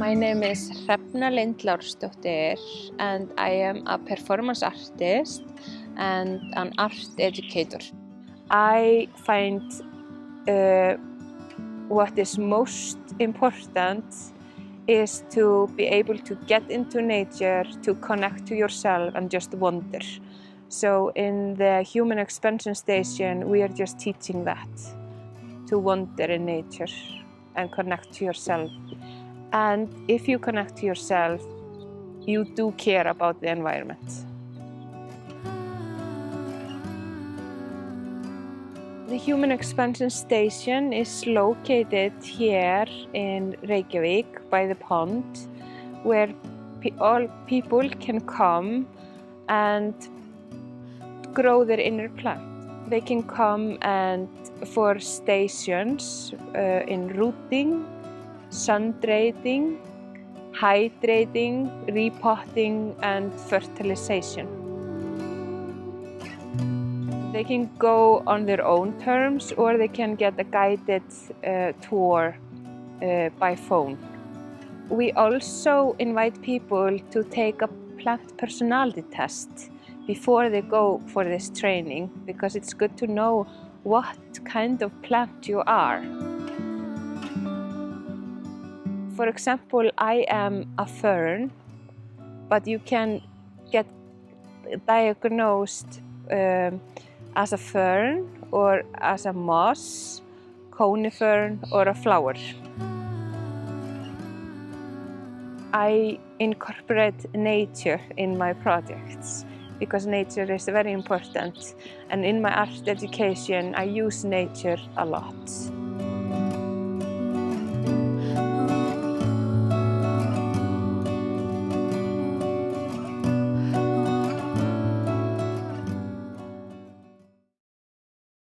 My name is Hrefna Lind Lárusdóttir and I am a performance artist and an art educator. I find what is most important is to be able to get into nature, to connect to yourself and just wander. So in the Human Expansion Station, we are just teaching that, to wander in nature and connect to yourself. And if you connect to yourself, you do care about the environment. The Human Expansion Station is located here in Reykjavík by the pond, where all people can come and grow their inner plant. They can come and for stations in rooting, sun-draining, hydrating, repotting and fertilization. They can go on their own terms or they can get a guided tour by phone. We also invite people to take a plant personality test before they go for this training, because it's good to know what kind of plant you are. For example, I am a fern, but you can get diagnosed as a fern or as a moss, conifer or a flower. I incorporate nature in my projects because nature is very important, and in my art education I use nature a lot.